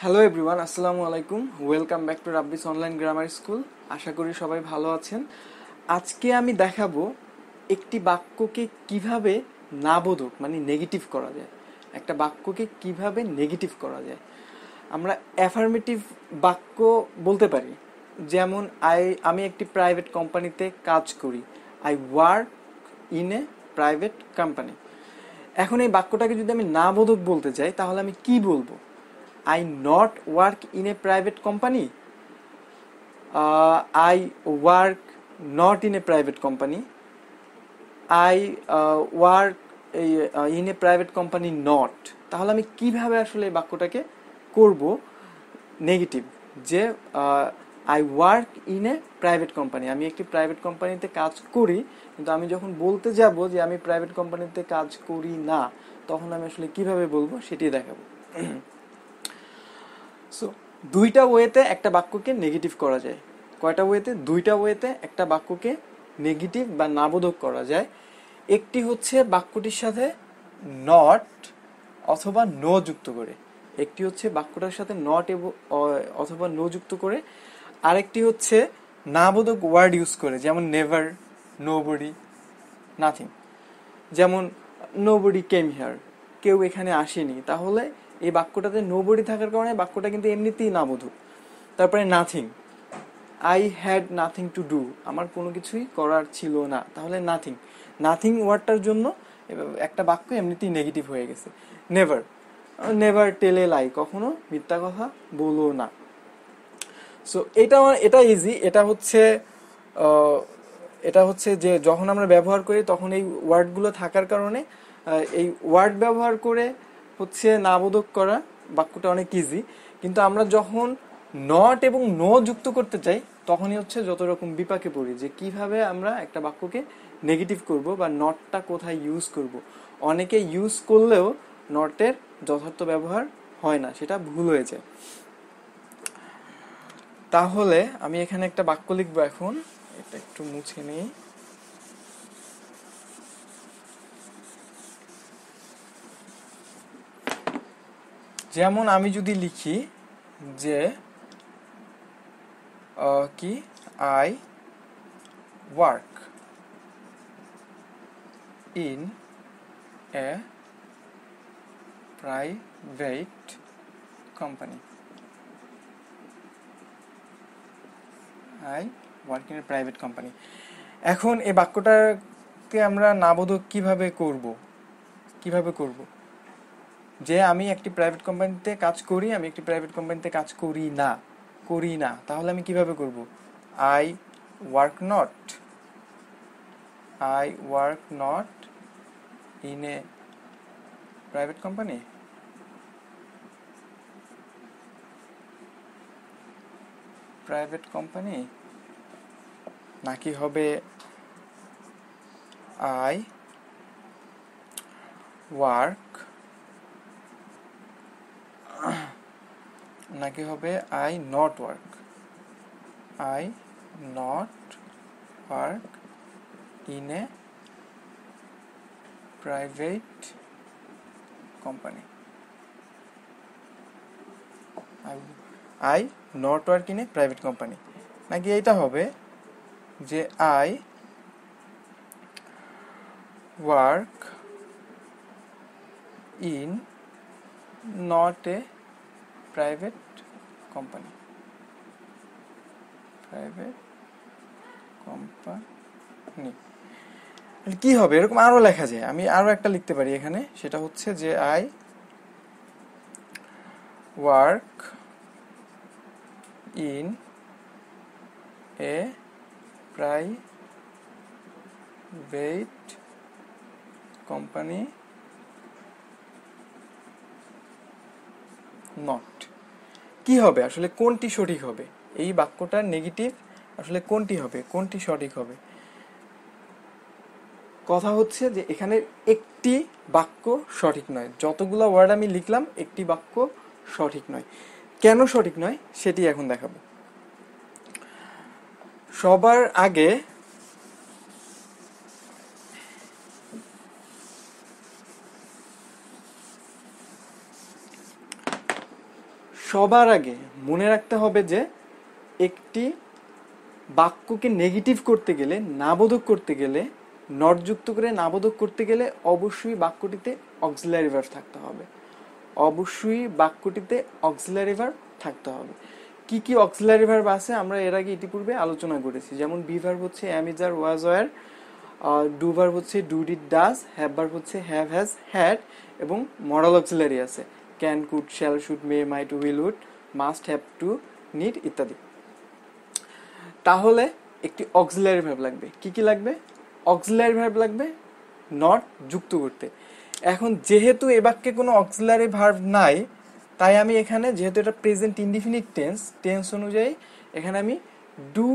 Hello everyone, আসসালামু আলাইকুম। Welcome back to Rabbi's online grammar school. আশা করি সবাই ভালো আছেন। আজকে আমি দেখাবো একটি বাক্যকে কিভাবে নাবোধক মানে নেগেটিভ করা যায়। একটা বাক্যকে কিভাবে নেগেটিভ করা যায়। আমরা অ্যাফার্মেটিভ বাক্য বলতে পারি, যেমন আমি একটি প্রাইভেট কোম্পানিতে কাজ করি। I work in a private company. এখন এই বাক্যটাকে যদি আমি নাবোধক বলতে চাই তাহলে আমি কি বলবো? I not work in a private company. I work not in a private company. I work in a private company not. তাহলে আমি কিভাবে আসলে এই বাক্যটাকে করব নেগেটিভ, যে I work in a private company, আমি একটি প্রাইভেট কোম্পানিতে কাজ করি, কিন্তু আমি যখন বলতে যাব যে আমি প্রাইভেট কোম্পানিতে কাজ করি না, তখন আমি আসলে কিভাবে বলবো সেটি দেখাবো। সো দুইটা ওয়েতে একটা বাক্যকে নেগেটিভ করা যায়। কয়টা ওয়েতে? দুইটা ওয়েতে একটা বাক্যকে নেগেটিভ বা নাবোধক করা যায়। একটি হচ্ছে বাক্যটির সাথে নট অথবা নো যুক্ত করে, একটি হচ্ছে বাক্যটার সাথে নট অথবা নো যুক্ত করে, আরেকটি হচ্ছে নাবোধক ওয়ার্ড ইউজ করে, যেমন নেভার, নোবডি, নাথিং। যেমন নোবডি কেম হিয়ার, কেউ এখানে আসেনি, তাহলে এই বাক্যটাতে নোবডি থাকার কারণে বাক্যটা কিন্তু এমনিতেই নাবোধক। তারপরে nothing, I had nothing to do, আমার কোনো কিছুই করার ছিল না, তাহলে নাথিং। নাথিং ওয়ার্ডটার জন্য একটা বাক্য এমনিতেই নেগেটিভ হয়ে গেছে। নেভার, নেভার টেল এ লাই, কখনো মিথ্যা কথা বলো না। সো এটা ইজি। এটা হচ্ছে যে যখন আমরা ব্যবহার করি তখন এই ওয়ার্ডগুলো থাকার কারণে এই ওয়ার্ড ব্যবহার করে হচ্ছে নাবোধক করা বাক্যটা অনেক ইজি। কিন্তু আমরা যখন নট এবং নো যুক্ত করতে চাই তখনই হচ্ছে যত রকম বিপাকে পড়ি, যে কিভাবে আমরা একটা বাক্যকে নেগেটিভ করব বা নটটা কোথায় ইউজ করব। অনেকে ইউজ করলেও নটের যথার্থ ব্যবহার হয় না, সেটা ভুল হয়ে যায়। তাহলে আমি এখানে একটা বাক্য লিখবো এখন, এটা একটু মুছে নিই। যেমন আমি যদি লিখি যে কি I work in a private company, I work in a private company. এখন এই বাক্যটাকে আমরা নাবোধক কিভাবে করব? যে আমি একটি প্রাইভেট কোম্পানিতে কাজ করি, আমি একটি প্রাইভেট কোম্পানিতে কাজ করি না, তাহলে আমি কিভাবে করব? I work not in a private company. নাকি হবে আই ওয়ার্ক, নাকি হবে I not work in a private company, I not work in a private company. নাকি এইটা হবে যে I work in not a private company, কি হবে? এরকম আরো লেখা যায়, আমি আরো একটা লিখতে পারি এখানে, সেটা হচ্ছে যে I work in a private company not. কি হবে আসলে? কোনটি সঠিক হবে? এই বাক্যটার নেগেটিভ আসলে কোনটি হবে, কোনটি সঠিক হবে? কথা হচ্ছে যে এখানে একটি বাক্য সঠিক নয়, যতগুলো ওয়ার্ড আমি লিখলাম একটি বাক্য সঠিক নয়। কেন সঠিক নয় সেটি এখন দেখাবো। সবার আগে মনে রাখতে হবে যে একটি বাক্যকে নেগেটিভ করতে গেলে, নাবোধক করতে গেলে, নট যুক্ত করে নাবোধক করতে গেলে অবশ্যই বাক্যটিতে অক্সিলারি ভার্ব থাকতে হবে। অবশ্যই বাক্যটিতে অক্সিলারি ভার্ব থাকতে হবে। কি কি অক্সিলারি ভার্ব আছে আমরা এর আগে ইতিপূর্বে আলোচনা করেছি। যেমন বি ভার্ব হচ্ছে am, is, are, was, were. Do verb হচ্ছে do, did, does. Have verb হচ্ছে হ্যাভ, হ্যাজ, হ্যাড। এবং মডাল অক্সিলারি আছে can, could, shall, should, may, might, will, would, must, have, to, need ইত্যাদি। তাহলে একটি auxiliary verb লাগবে। কি কি লাগবে? অক্সিলারি ভার্ব লাগবে নট যুক্ত করতে। এখন যেহেতু এ বাক্যে কোনো অক্সিলারি ভার্ব নাই, তাই আমি এখানে, যেহেতু এটা প্রেজেন্ট ইনডিফিনিট টেন্স অনুযায়ী এখানে আমি ডু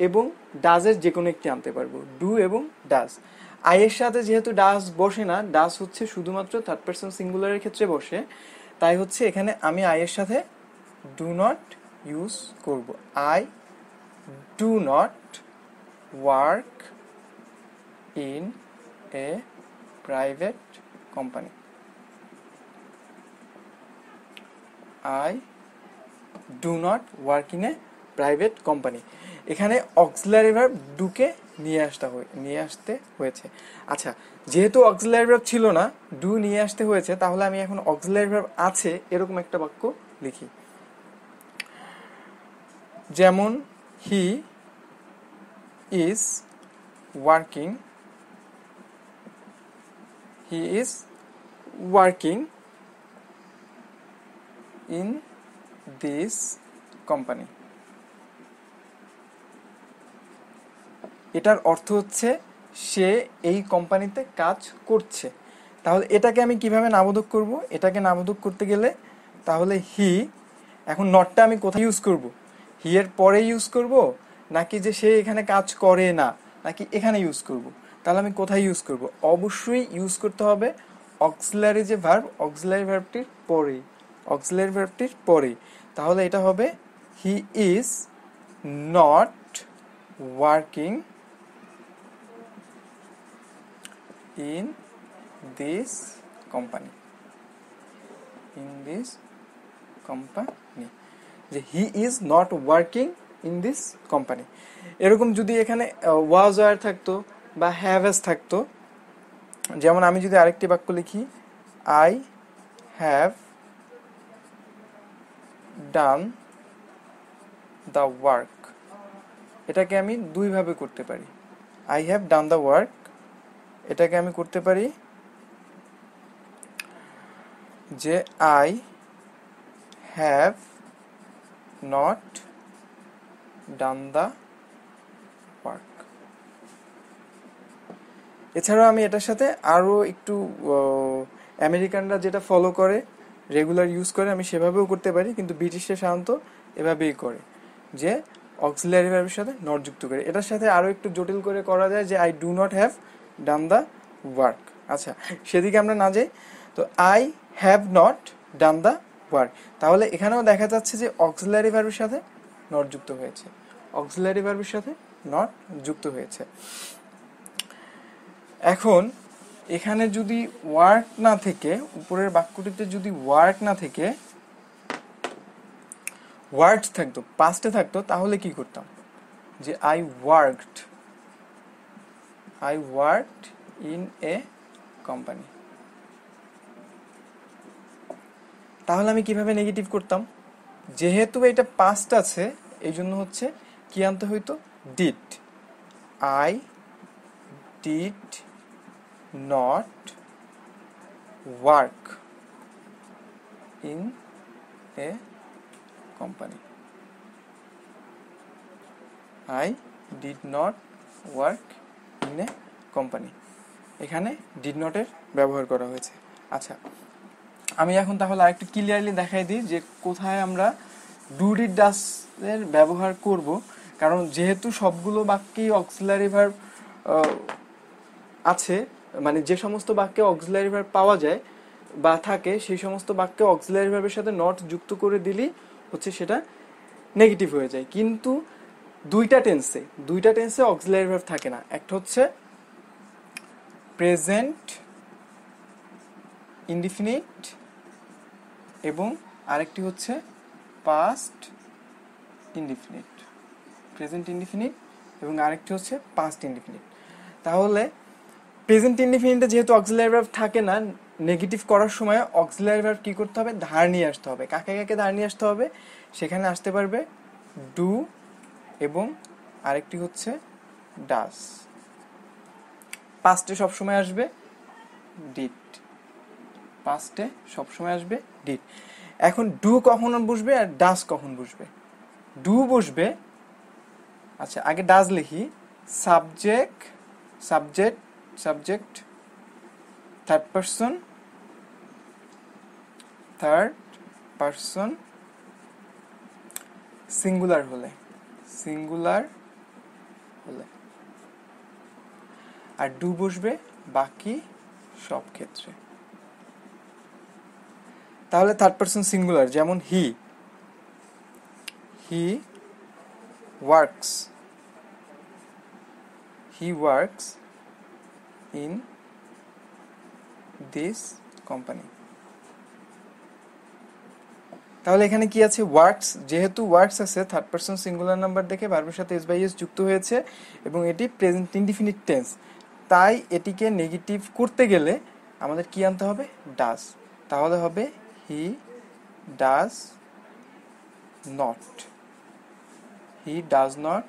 এবং ডাজের যে কোনো একটি আনতে পারবো। ডু এবং ডাজ। আইয়ের সাথে যেহেতু ডাজ বসে না, ডাজ হচ্ছে শুধুমাত্র থার্ড পারসন সিঙ্গুলারের ক্ষেত্রে বসে, তাই হচ্ছে এখানে আমি আইয়ের সাথে ডু নট ইউজ করব। I do not work in a private company. I do not work in a private company. এখানে অক্সিলারি ভার্ব ডুকে নিয়ে আসতে হয়েছে। আচ্ছা, যেহেতু অক্সিলারি ভার্ব ছিল না, ডু নিয়ে আসতে হয়েছে, তাহলে আমি এখন অক্সিলারি ভার্ব আছে এরকম একটা বাক্য লিখি। যেমন he is working in this company. এটার অর্থ হচ্ছে সে এই কোম্পানিতে কাজ করছে। তাহলে এটাকে আমি কিভাবে নাবোধক করব? এটাকে নাবোধক করতে গেলে তাহলে হি, এখন নটটা আমি কোথায় ইউজ করব? হি এর পরে ইউজ করব, নাকি যে সে এখানে কাজ করে না, নাকি এখানে ইউজ করব? তাহলে আমি কোথায় ইউজ করব? অবশ্যই ইউজ করতে হবে অক্সিলারি যে ভার্ব, অক্সিলারি ভার্বটির পরে। অক্সিলারি ভার্বটির পরে। তাহলে এটা হবে he is not working in this company. যে he is not working in this company. এরকম যদি এখানে ওয়াজ, ওয়্যার থাকতো বা হ্যাভ, হ্যাজ থাকতো, যেমন আমি যদি আরেকটি বাক্য লিখি, I have done the work. এটাকে আমি দুইভাবে করতে পারি। I have done the work এটাকে আমি করতে পারি যে I have not done the work. এছাড়াও আমি এটার সাথে আরও একটু আমেরিকানরা যেটা ফলো করে, রেগুলার ইউজ করে, আমি সেভাবেও করতে পারি, কিন্তু ব্রিটিশরা সাধারণত এভাবেই করে যে অক্সিলারি ভার্বের সাথে নট যুক্ত করে। এটার সাথে আরও একটু জটিল করে করা যায় যে I do not have done the work. আচ্ছা, সেদিকে আমরা না যাই। তো I have not done the work, তাহলে এখানেও দেখা যাচ্ছে যে অক্সিলারি ভার্বের সাথে নট যুক্ত হয়েছে। অক্সিলারি ভার্বের সাথে নট যুক্ত হয়েছে। এখন এখানে যদি ওয়ার্ক না থেকে, উপরের বাক্যটিতে যদি ওয়ার্ক না থেকে ওয়ার্ড থাকতো, পাস্টে থাকতো, তাহলে কি করতাম? যে I worked in a company. তাহলে আমি কিভাবে নেগেটিভ করতাম? যেহেতু এটা পাস্ট আছে, এই জন্য হচ্ছে কি আনতে হইতো? Did. I did not work in a company. I did not work in a company. এখানে ডিড নটের ব্যবহার করা হয়েছে। আচ্ছা, আমি এখন তাহলে আরেকটু ক্লিয়ারলি দেখাই দিই যে কোথায় আমরা ডু, ডিড, ডাজ এর ব্যবহার করব। কারণ যেহেতু সবগুলো বাক্যেই অক্সিলারি ভার্ব আছে, মানে যে সমস্ত বাক্যে অক্সিলারি ভার্ব পাওয়া যায় বা থাকে, সেই সমস্ত বাক্যে অক্সিলারি ভার্বের সাথে নট যুক্ত করে দিলেই হচ্ছে সেটা নেগেটিভ হয়ে যায়। কিন্তু দুইটা টেন্সে অক্সিলারি ভার্ব থাকে না। একটা হচ্ছে প্রেজেন্ট ইনডিফিনিট এবং আরেকটি হচ্ছে পাস্ট ইনডিফিনিট, প্রেজেন্ট ইনডিফিনিট, এবং আরেকটি হচ্ছে পাস্ট ইনডিফিনিট। তাহলে প্রেজেন্ট ইনডিফিনিটে যেহেতু অক্সিলারি ভার্ব থাকে না, নেগেটিভ করার সময় অক্সিলারি ভার্ব কি করতে হবে, ধার নিয়ে আসতে হবে। কাকে কাকে ধার নিয়ে আসতে হবে, সেখানে আসতে পারবে ডু এবং আরেকটি হচ্ছে ডাস। পাস্টে সবসময় আসবে ডিড, পাস্টে সবসময় আসবে ডিড। এখন ডু কখন বসবে আর ডাস কখন বসবে? ডু বসবে, আচ্ছা আগে ডাস লিখি, subject subject subject third person singular হলে, আর ডু বসবে বাকি সব ক্ষেত্রে। তাহলে থার্ড পারসন সিঙ্গুলার, যেমন he works in this company. তাহলে এখানে কি আছে, ওয়ার্কস, যেহেতু ওয়ার্কস আছে থার্ড পারসন সিঙ্গুলার নাম্বার দেখে ভার্বের সাথে এস বাই এস যুক্ত হয়েছে এবং এটি প্রেজেন্ট ইনডিফিনিট টেন্স, তাই এটিকে নেগেটিভ করতে গেলে আমাদের কি আনতে হবে, ডাজ। তাহলে হবে হি ডাজ নট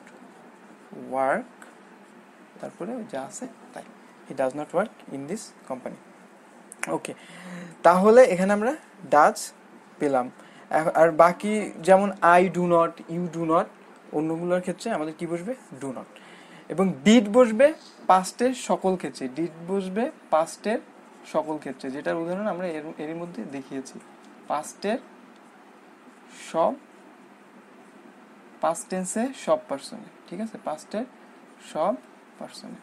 ওয়ার্ক, তারপরে যা আছে তাই, he does not work in this company. Okay, তাহলে এখানে আমরা ডাজ পেলাম। আর বাকি যেমন I do not, you do not, অন্যগুলোর ক্ষেত্রে আমাদের কি বসবে, ডু নট। এবং ডিড বসবে পাস্টের সকল ক্ষেত্রে, যেটার উদাহরণ আমরা এর মধ্যে দেখিয়েছি। পাস্টের সব, পাস্ট টেন্সে সব পার্সনে, ঠিক আছে, পাস্টের সব পার্সনে,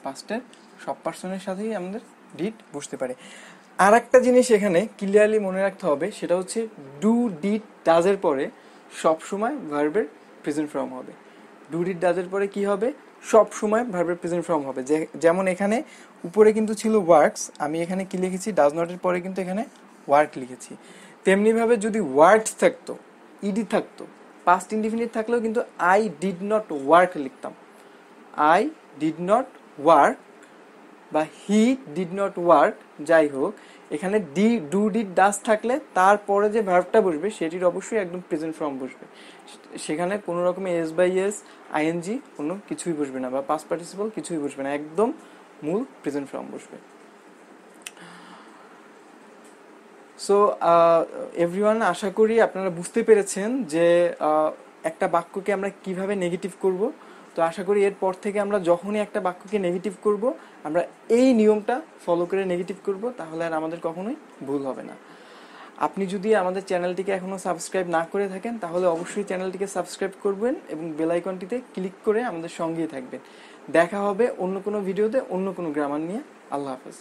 পাস্টের সব পার্সনের সাথেই আমাদের ডিড বসতে পারে। আর একটা জিনিস এখানে ক্লিয়ারলি মনে রাখতে হবে, সেটা হচ্ছে ডু ডিড ডাজের পরে সবসময় ভার্বের প্রেজেন্ট ফর্ম হবে। ডু ডিড ডাজের পরে কি হবে, সব সময় ভার্বের প্রেজেন্ট ফর্ম হবে। যেমন এখানে উপরে কিন্তু ছিল ওয়ার্কস, আমি এখানে কি লিখেছি, ডাজ নটের পরে কিন্তু এখানে ওয়ার্ক লিখেছি। তেমনিভাবে যদি ওয়ার্ক থাকতো, ইডি থাকতো, পাস্ট ইনডিফিনিট থাকলেও কিন্তু আই ডিড নট ওয়ার্ক লিখতাম। আই ডিড নট ওয়ার্ক বা হি ডিড নট ওয়ার্ক, যাই হোক, এখানে ডু ডিড ডাজ থাকলে তারপরে যে ভার্বটা বসবে সেটির অবশ্যই একদম প্রেজেন্ট ফর্ম বসবে। সেখানে কোনো রকমের এস বাই এস, আইএনজি কোনো কিছুই বসবে না, বা পাস্ট পার্টিসিপল কিছুই বসবে না, একদম মূল প্রেজেন্ট ফর্ম বসবে। সো এভরিওয়ান, আশা করি আপনারা বুঝতে পেরেছেন যে একটা বাক্যকে আমরা কিভাবে নেগেটিভ করব। তো আশা করি এরপর থেকে আমরা যখনই একটা বাক্যকে নেগেটিভ করব, আমরা এই নিয়মটা ফলো করে নেগেটিভ করব, তাহলে আর আমাদের কখনোই ভুল হবে না। আপনি যদি আমাদের চ্যানেলটিকে এখনও সাবস্ক্রাইব না করে থাকেন, তাহলে অবশ্যই চ্যানেলটিকে সাবস্ক্রাইব করবেন এবং বেল আইকনটিতে ক্লিক করে আমাদের সঙ্গেই থাকবেন। দেখা হবে অন্য কোনো ভিডিওতে অন্য কোনো গ্রামার নিয়ে। আল্লাহ হাফেজ।